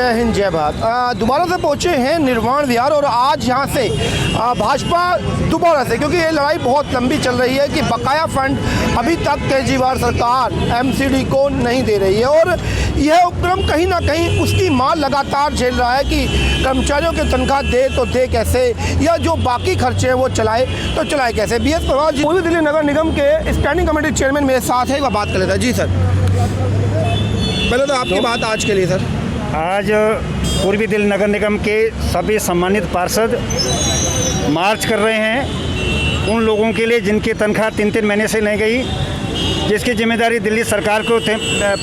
जय हिंद जय भारत। दोबारा से पहुंचे हैं निर्वाण विहार और आज यहां से भाजपा दोबारा से, क्योंकि ये लड़ाई बहुत लंबी चल रही है कि बकाया फंड अभी तक केजरीवाल सरकार एमसीडी को नहीं दे रही है और यह उपक्रम कहीं ना कहीं उसकी मार लगातार झेल रहा है कि कर्मचारियों की तनख्वाह दे तो दे कैसे, या जो बाकी खर्चे हैं वो चलाए तो चलाए कैसे। BS प्रभात जी पूर्वी दिल्ली नगर निगम के स्टैंडिंग कमेटी चेयरमैन मेरे साथ है, वह बात कर लेता है। जी सर, पहले तो आपकी बात आज के लिए सर। आज पूर्वी दिल्ली नगर निगम के सभी सम्मानित पार्षद मार्च कर रहे हैं उन लोगों के लिए जिनकी तनख्वाह 3-3 महीने से नहीं गई, जिसकी जिम्मेदारी दिल्ली सरकार को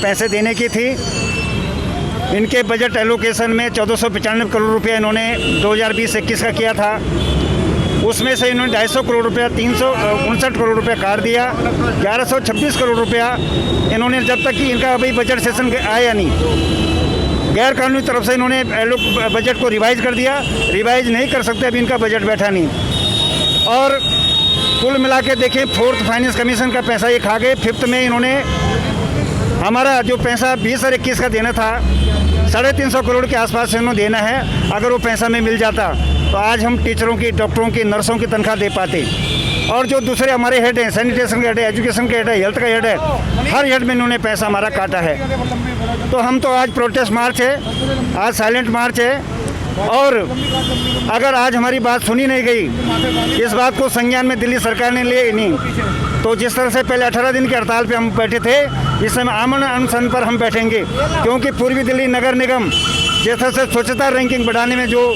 पैसे देने की थी। इनके बजट एलोकेशन में 1495 करोड़ रुपया इन्होंने 2020-21 का किया था, उसमें से इन्होंने 250 करोड़ रुपया 359 करोड़ रुपया काट दिया। 1126 करोड़ रुपया इन्होंने, जब तक कि इनका अभी बजट सेशन आया नहीं, गैर कानूनी तरफ से इन्होंने बजट को रिवाइज कर दिया। रिवाइज नहीं कर सकते, अभी इनका बजट बैठा नहीं। और कुल मिला के देखें, 4th फाइनेंस कमीशन का पैसा ये खा गए। 5th में इन्होंने हमारा जो पैसा 20 और 21 का देना था 350 करोड़ के आसपास इन्होंने देना है। अगर वो पैसा में मिल जाता तो आज हम टीचरों की, डॉक्टरों की, नर्सों की तनख्वाह दे पाते। और जो दूसरे हमारे हेड हैं, सैनिटेशन के हेड है, एजुकेशन के हेड है, हेल्थ का हेड है, हर हेड में इन्होंने पैसा हमारा काटा है। तो हम तो आज प्रोटेस्ट मार्च है, आज साइलेंट मार्च है। और अगर आज हमारी बात सुनी नहीं गई, इस बात को संज्ञान में दिल्ली सरकार ने लिए नहीं, तो जिस तरह से पहले 18 दिन की हड़ताल पे हम बैठे थे, इस समय आमरण अनशन पर हम बैठेंगे। क्योंकि पूर्वी दिल्ली नगर निगम जिस तरह से स्वच्छता रैंकिंग बढ़ाने में जो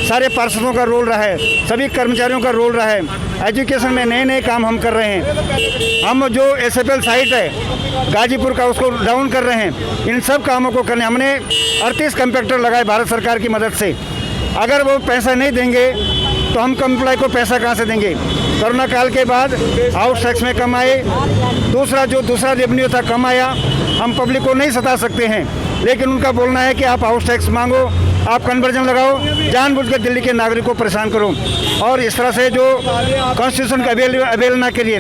सारे पार्षदों का रोल रहा है, सभी कर्मचारियों का रोल रहा है, एजुकेशन में नए नए काम हम कर रहे हैं। हम जो SFL साइट है गाजीपुर का, उसको डाउन कर रहे हैं। इन सब कामों को करने हमने 38 कॉन्ट्रैक्टर लगाए भारत सरकार की मदद से। अगर वो पैसा नहीं देंगे तो हम एम्प्लॉय को पैसा कहाँ से देंगे। कोरोना काल के बाद हाउस टैक्स में कम आए, दूसरा रेवेन्यू था कम आया। हम पब्लिक को नहीं सता सकते हैं, लेकिन उनका बोलना है कि आप हाउस टैक्स मांगो, आप कन्वर्जन लगाओ, जानबूझ कर दिल्ली के नागरिकों को परेशान करो। और इस तरह से जो कॉन्स्टिट्यूशन का अवेलना के लिए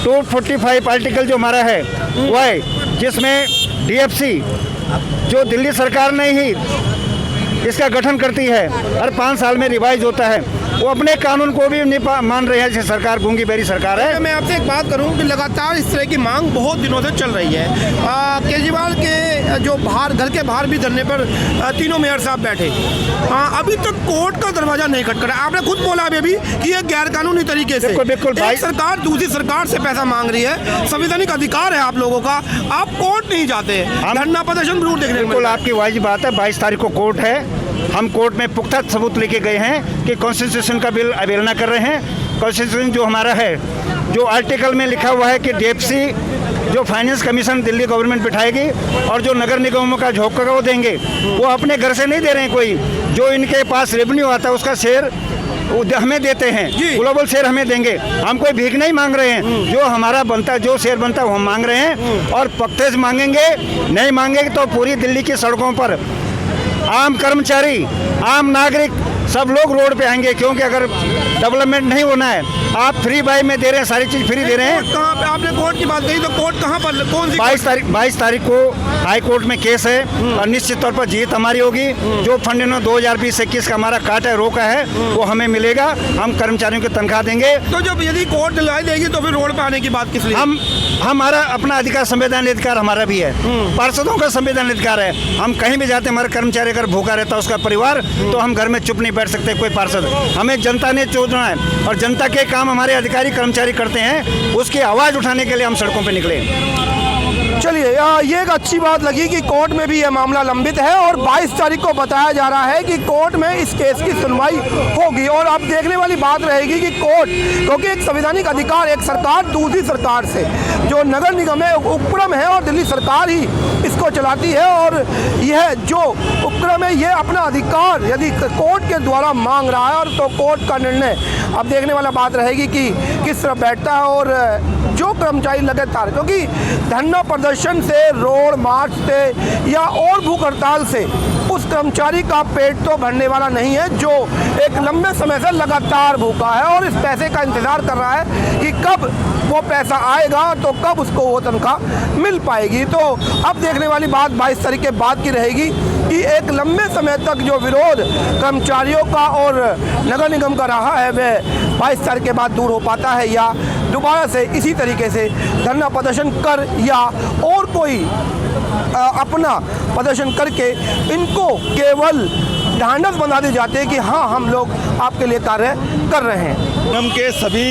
245 आर्टिकल जो हमारा है वो है, जिसमें DFC जो दिल्ली सरकार ने ही इसका गठन करती है, हर 5 साल में रिवाइज होता है, वो अपने कानून को भी नहीं मान रहे हैं। जैसे सरकार गूंगी बेरी सरकार है। मैं आपसे एक बात करूं कि लगातार इस तरह की मांग बहुत दिनों से चल रही है। केजरीवाल के जो बाहर, घर के बाहर भी धरने पर तीनों मेयर साहब बैठे, अभी तक कोर्ट का दरवाजा नहीं खटखटा। आपने खुद बोला अभी कि ये गैर कानूनी तरीके से बिल्कुल एक सरकार दूसरी सरकार से पैसा मांग रही है, संवैधानिक अधिकार है आप लोगों का, आप कोर्ट नहीं जाते, धरना प्रदर्शन जरूर देखने को। बिल्कुल आपकी वाजिब बात है। 22 तारीख को कोर्ट है। हम कोर्ट में पुख्ता सबूत लेके गए हैं कि कॉन्स्टिट्यूशन का बिल अवेलना कर रहे हैं। कॉन्स्टिट्यूशन जो हमारा है, जो आर्टिकल में लिखा हुआ है कि DFC जो फाइनेंस कमीशन दिल्ली गवर्नमेंट बिठाएगी और जो नगर निगमों का झोंका वो देंगे, वो अपने घर से नहीं दे रहे हैं। कोई जो इनके पास रेवेन्यू आता है उसका शेयर हमें देते हैं, ग्लोबल शेयर हमें देंगे। हम कोई भीख नहीं मांग रहे हैं, जो हमारा बनता है, जो शेयर बनता है वो हम मांग रहे हैं। और पक्के से मांगेंगे, नहीं मांगेंगे तो पूरी दिल्ली की सड़कों पर आम कर्मचारी, आम नागरिक सब लोग रोड पे आएंगे। क्योंकि अगर डेवलपमेंट नहीं होना है, आप फ्री बाई में दे रहे हैं, सारी चीज़ फ्री दे रहे हैं। कहाँ पे आपने कोर्ट की बात कही, तो कोर्ट कहाँ पर, कौन सी? 22 तारीख को हाई कोर्ट में केस है और निश्चित तौर पर जीत हमारी होगी। जो फंड इन्होंने 2020-21 का हमारा काटा है, रोका है, वो हमें मिलेगा। हम कर्मचारियों की तनख्वाह देंगे। तो जब यदि कोर्ट दिलाई देगी तो फिर रोड पे आने की बात किस लिए? हमारा अपना अधिकार, संवैधानिक अधिकार हमारा भी है, पार्षदों का संवैधानिक अधिकार है। हम कहीं भी जाते हैं, हमारा कर्मचारी अगर भूखा रहता है उसका परिवार, तो हम घर में चुप नहीं बैठ सकते कोई पार्षद। हमें जनता ने चुनना है और जनता के काम हमारे अधिकारी कर्मचारी करते हैं। उसकी आवाज़ उठाने के लिए हम सड़कों पर निकले। चलिए, ये एक अच्छी बात लगी कि कोर्ट में भी यह मामला लंबित है और 22 तारीख को बताया जा रहा है कि कोर्ट में इस केस की सुनवाई होगी। और अब देखने वाली बात रहेगी कि कोर्ट, क्योंकि एक संवैधानिक अधिकार, एक सरकार दूसरी सरकार से, जो नगर निगम है उपक्रम है और दिल्ली सरकार ही इसको चलाती है, और यह जो उपक्रम है ये अपना अधिकार यदि कोर्ट के द्वारा मांग रहा है, और तो कोर्ट का निर्णय अब देखने वाला बात रहेगी कि किस तरह बैठता है। और जो कर्मचारी लगातार, क्योंकि धरना प्रदर्शन से, रोड मार्च से या और भूख हड़ताल से उस कर्मचारी का पेट तो भरने वाला नहीं है, जो एक लंबे समय से लगातार भूखा है और इस पैसे का इंतज़ार कर रहा है कि कब वो पैसा आएगा, तो कब उसको वो तनख्वाह मिल पाएगी। तो अब देखने वाली बात 22 तारीख के बाद की रहेगी कि एक लंबे समय तक जो विरोध कर्मचारियों का और नगर निगम का रहा है वह 22 तारीख के बाद दूर हो पाता है, या दोबारा से इसी तरीके से धरना प्रदर्शन कर या और कोई अपना प्रदर्शन करके इनको केवल ढांढस बना दी जाती है कि हाँ हम लोग आपके लिए कार्य कर रहे हैं। निगम के सभी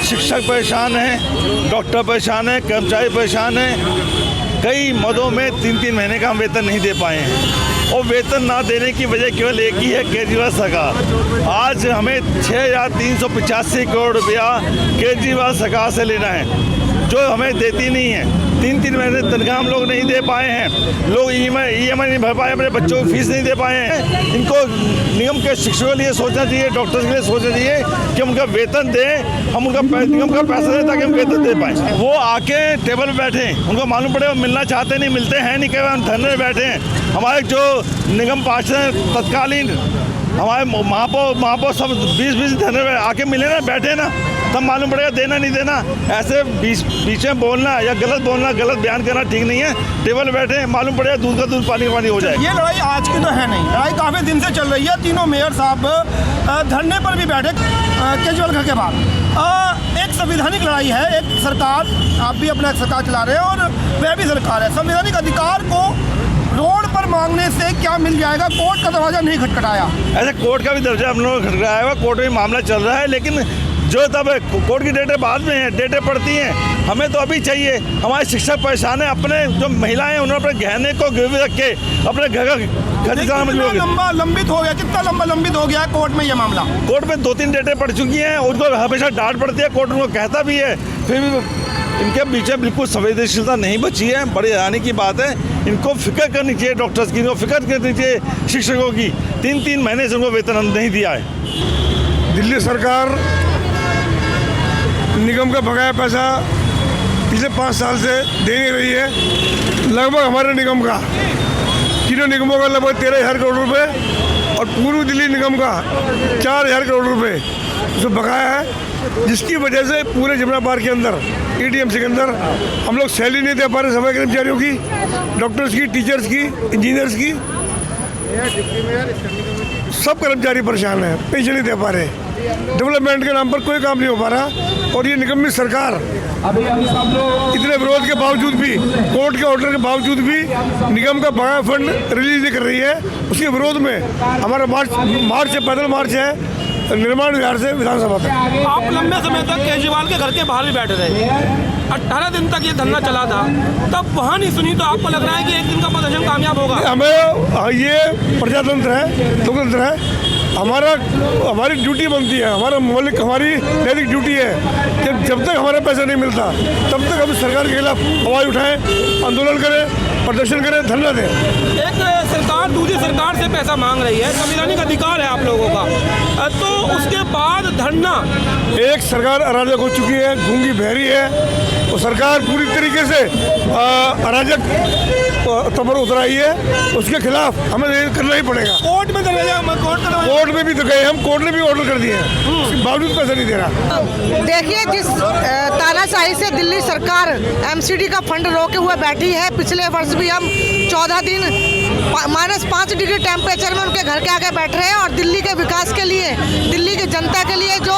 शिक्षक परेशान हैं, डॉक्टर परेशान हैं, कर्मचारी परेशान हैं। कई मदों में 3-3 महीने का हम वेतन नहीं दे पाए हैं और वेतन ना देने की वजह केवल एक ही है, केजरीवाल सरकार। आज हमें 6,385 करोड़ रुपया केजरीवाल सरकार से लेना है जो हमें देती नहीं है। 3-3 महीने तनख्वाह हम लोग नहीं दे पाए हैं, लोग EMI नहीं भर पाए, अपने बच्चों की फीस नहीं दे पाए हैं। इनको निगम के शिक्षकों के लिए सोचना चाहिए, डॉक्टर्स के लिए सोचना चाहिए कि हम उनका वेतन दें, हम उनका निगम का पैसा दें ताकि हम वेतन दे पाएँ। वो आके टेबल पर बैठे, उनको मालूम पड़े वो मिलना चाहते नहीं, मिलते हैं नहीं, कई हम धरने में बैठे हैं। हमारे जो निगम पार्षद हैं तत्कालीन, हमारे महापौर सब 20-20 धरने में आके मिले ना, बैठे ना, तब मालूम पड़ेगा देना नहीं देना। ऐसे बीच में बोलना या गलत बोलना, गलत बयान करना ठीक नहीं है। टेबल बैठे मालूम पड़ेगा दूध का दूध पानी का पानी हो जाए। ये लड़ाई आज की तो है नहीं, लड़ाई काफ़ी दिन से चल रही है। तीनों मेयर साहब धरने पर भी बैठे केजरीवाल घर के बाहर। एक संवैधानिक लड़ाई है, एक सरकार, आप भी अपना सरकार चला रहे हैं और वह भी सरकार है। संवैधानिक अधिकार को रोड पर मांगने से क्या मिल जाएगा? कोर्ट का दरवाजा नहीं खटखटाया। ऐसे कोर्ट का भी दरवाजा हम लोगों ने खटखटाया हुआ, कोर्ट में मामला चल रहा है, लेकिन जो तब कोर्ट की डेटें बाद में हैं, डेटें पड़ती हैं, हमें तो अभी चाहिए। हमारे शिक्षक परेशान हैं, अपने जो महिलाएं हैं उन्होंने अपने गहने को गिरवी रख के अपने घर का खरीदाना मजबूर हो गया। लंबित हो गया, कितना लंबा लंबित हो गया है कोर्ट में ये मामला? कोर्ट में 2-3 डेटें पड़ चुकी हैं, उनको हमेशा डांट पड़ती है, कोर्ट उनको कहता भी है, फिर भी इनके बीच में बिल्कुल संवेदनशीलता नहीं बची है। बड़ी हैरानी की बात है। इनको फिक्र करनी चाहिए डॉक्टर्स की, इनको फिक्र करनी चाहिए शिक्षकों की। 3-3 महीने से उनको वेतन नहीं दिया है। दिल्ली सरकार निगम का बकाया पैसा पिछले 5 साल से दे नहीं रही है। लगभग हमारे निगम का, तीनों निगमों का लगभग 13,000 करोड़ रुपए और पूर्व दिल्ली निगम का 4,000 करोड़ रुपए जो बकाया है, जिसकी वजह से पूरे जमुना पार के अंदर EDMC के अंदर हम लोग सैलरी नहीं दे पा रहे सफाई कर्मचारियों की, डॉक्टर्स की, टीचर्स की, इंजीनियर्स की। सब कर्मचारी परेशान है, पेंशन नहीं दे पा रहे, डेवलपमेंट के नाम पर कोई काम नहीं हो पा रहा। और ये निगम में सरकार इतने विरोध के बावजूद भी, कोर्ट के ऑर्डर के बावजूद भी निगम का बकाया फंड रिलीज नहीं कर रही है। उसके विरोध में हमारा मार्च है, पैदल मार्च है निर्माण विहार से विधानसभा तक। आप लंबे समय तक केजरीवाल के घर के बाहर भी बैठे रहे, 18 दिन तक ये धरना चला था, तब वहाँ नहीं सुनी, तो आपको लग रहा है कि एक दिन का प्रदर्शन कामयाब होगा? हमें ये प्रजातंत्र है, लोकतंत्र है, हमारी ड्यूटी बनती है, हमारी नैतिक ड्यूटी है कि जब तक हमारा पैसा नहीं मिलता तब तक हम सरकार के खिलाफ आवाज़ उठाएं, आंदोलन करें, प्रदर्शन करें, धरना दें। एक सरकार दूसरी सरकार से पैसा मांग रही है, संवैधानिक अधिकार है आप लोगों का, तो उसके बाद धरना। एक सरकार अराजक हो चुकी है, गूंगी बहरी है, और सरकार पूरी तरीके से अराजक तबर उतर आई है, उसके खिलाफ हमें करना ही पड़ेगा। कोर्ट में कोर्ट में भी तो गए हम, कोर्ट ने भी ऑर्डर कर दिए हैं, उसके बावजूद पैसा नहीं दे रहा। देखिए, जिस तानाशाही से दिल्ली सरकार MCD का फंड रोके हुए बैठी है, पिछले वर्ष भी हम 14 दिन -5 डिग्री टेम्परेचर में उनके घर के आगे बैठ रहे हैं और दिल्ली के विकास के लिए, दिल्ली की जनता के लिए जो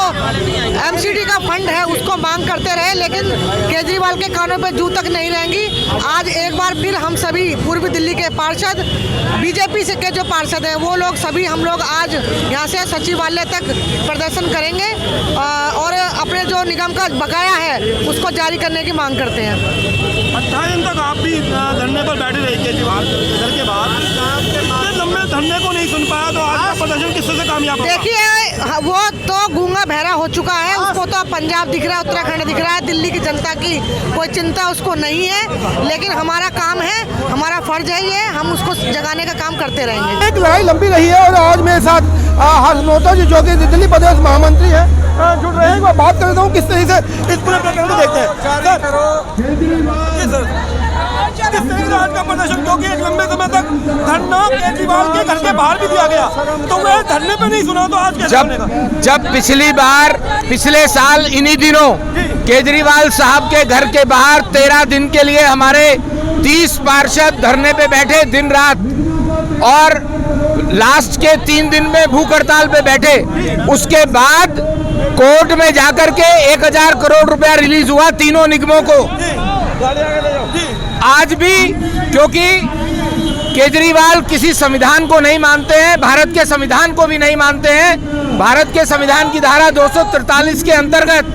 MCD का फंड है उसको मांग करते रहे, लेकिन केजरीवाल के कानों पे जू तक नहीं रहेंगी। आज एक बार फिर हम सभी पूर्वी दिल्ली के पार्षद, बीजेपी से के जो पार्षद हैं वो लोग सभी हम लोग आज यहाँ से सचिवालय तक प्रदर्शन करेंगे और अपने जो निगम का बकाया है उसको जारी करने की मांग करते हैं। 18 दिन तक आप भी धरने पर बैठे रहे केजरीवाल घर के बाहर, लंबे धरने को नहीं सुन पाया, तो आज का प्रदर्शन किससे से कामयाब होगा? देखिए, वो तो गूंगा बहरा हो चुका है, उसको तो पंजाब दिख रहा है, उत्तराखंड दिख रहा है, दिल्ली की जनता की कोई चिंता उसको नहीं है, लेकिन हमारा काम है, हमारा फर्ज है ये, हम उसको जगाने का काम करते रहेंगे। एक लड़ाई लंबी रही है और आज मेरे साथ हर्ष मेहता जी जो कि दिल्ली प्रदेश महामंत्री हैं जुड़ रहे हैं। मैं बात कर रहा हूँ किस तरीके से इस पूरे प्रकरण को देखते हैं। किस तरीके से आज का प्रदर्शन, क्योंकि एक लंबे समय तक धरना केजरीवाल के घर के बाहर भी दिया गया, तो वह धरने पे नहीं सुना, तो आज कैसे सुनेगा? जब पिछली बार पिछले साल इन्हीं दिनों केजरीवाल साहब के घर के बाहर 13 दिन के लिए हमारे 30 पार्षद धरने पे बैठे दिन रात, और लास्ट के 3 दिन में भूख हड़ताल पे बैठे, उसके बाद कोर्ट में जाकर के 1000 करोड़ रुपया रिलीज हुआ तीनों निगमों को। आज भी क्योंकि केजरीवाल किसी संविधान को नहीं मानते हैं, भारत के संविधान को भी नहीं मानते हैं। भारत के संविधान की धारा 243 के अंतर्गत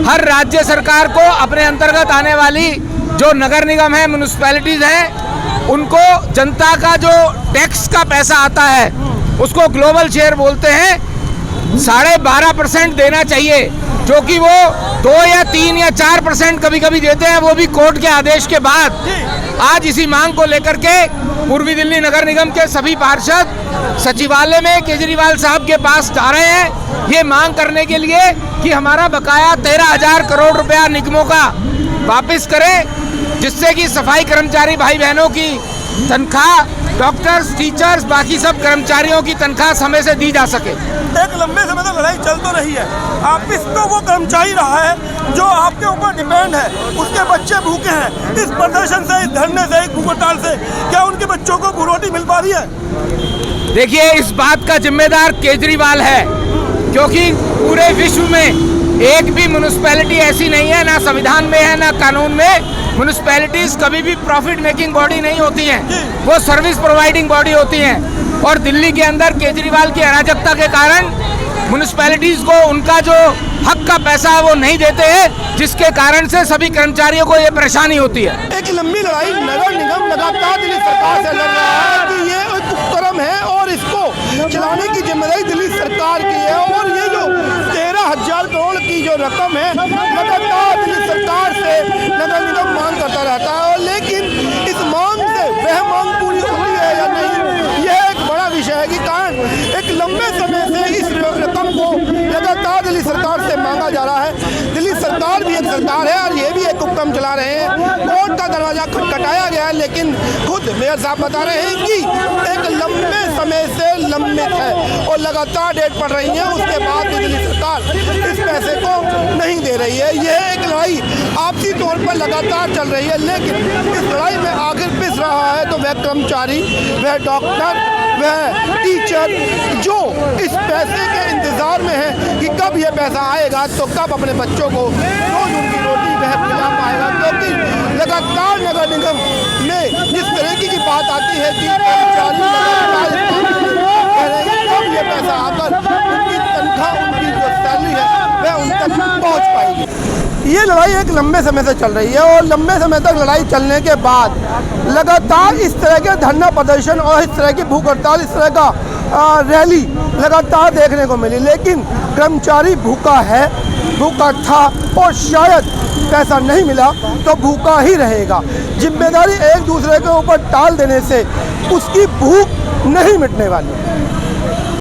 हर राज्य सरकार को अपने अंतर्गत आने वाली जो नगर निगम है, म्युनिसिपैलिटीज हैं, उनको जनता का जो टैक्स का पैसा आता है उसको ग्लोबल शेयर बोलते हैं, 12.5% देना चाहिए, जो कि वो 2 या 3 या 4% कभी कभी देते हैं, वो भी कोर्ट के आदेश के बाद। आज इसी मांग को लेकर के पूर्वी दिल्ली नगर निगम के सभी पार्षद सचिवालय में केजरीवाल साहब के पास जा रहे हैं, ये मांग करने के लिए कि हमारा बकाया 13,000 करोड़ रुपया निगमों का वापस करें, जिससे कि सफाई कर्मचारी भाई बहनों की तनख्वाह, डॉक्टर्स, टीचर्स, बाकी सब कर्मचारियों की तनख्वाह समय से दी जा सके। एक लंबे समय तक लड़ाई चल तो रही है, ऑफिस तो वो कर्मचारी रहा है जो आपके ऊपर डिपेंड है, उसके बच्चे भूखे हैं। इस प्रदर्शन से, इस धरने से, इस भूख हड़ताल से क्या उनके बच्चों को रोटी मिल पा रही है? देखिए, इस बात का जिम्मेदार केजरीवाल है, क्योंकि पूरे विश्व में एक भी म्युनिसिपैलिटी ऐसी नहीं है, ना संविधान में है ना कानून में। म्युनिसिपैलिटीज कभी भी प्रॉफिट मेकिंग बॉडी नहीं होती हैं, वो सर्विस प्रोवाइडिंग बॉडी होती हैं। और दिल्ली के अंदर केजरीवाल की अराजकता के कारण म्युनिसिपैलिटीज को उनका जो हक का पैसा है वो नहीं देते हैं, जिसके कारण से सभी कर्मचारियों को ये परेशानी होती है। एक लंबी लड़ाई नगर निगम लगातार दिल्ली सरकार से लड़ रहा है कि ये एक उपक्रम है और इसको चलाने की जिम्मेदारी दिल्ली सरकार की है। और ये जो 13,000 करोड़ की जो रकम है, लगातार दिल्ली सरकार से नगर निगम मांग करता रहता है, और लेकिन इस मांग से वह मांग पूरी होती है या नहीं, यह एक बड़ा विषय है कि कारण एक लंबे समय से इस रकम को लगातार दिल्ली सरकार से मांगा जा रहा है। दिल्ली सरकार भी एक सरकार है और ये भी एक उपक्रम चला रहे हैं। कोर्ट का दरवाजा खटखटाया गया है, लेकिन खुद मेयर साहब बता रहे हैं कि एक लंबे समय से लंबित है और लगातार डेट पड़ रही है, उसके बाद भी दिल्ली सरकार इस पैसे को नहीं दे रही है। यह एक लड़ाई आपसी तौर पर लगातार चल रही है, लेकिन इस लड़ाई में आखिर पिस रहा है तो वह कर्मचारी, वह डॉक्टर, वह टीचर जो इस पैसे के इंतजार में है कि कब यह पैसा आएगा तो कब अपने बच्चों को रोज उनकी रोटी वह खिला पाएगा। क्योंकि लगातार नगर निगम में जिस तरीके की बात आती है कि कर्मचारी कह रहे हैं कब यह पैसा आकर उनकी तनख्वाह, उनकी जो सैलरी है वह उन तक पहुँच पाएगी। ये लड़ाई एक लंबे समय से चल रही है और लंबे समय तक लड़ाई चलने के बाद लगातार इस तरह के धरना प्रदर्शन और इस तरह की भूख हड़ताल, इस तरह का रैली लगातार देखने को मिली, लेकिन कर्मचारी भूखा है, भूखा था और शायद पैसा नहीं मिला तो भूखा ही रहेगा। जिम्मेदारी एक दूसरे के ऊपर टाल देने से उसकी भूख नहीं मिटने वाली।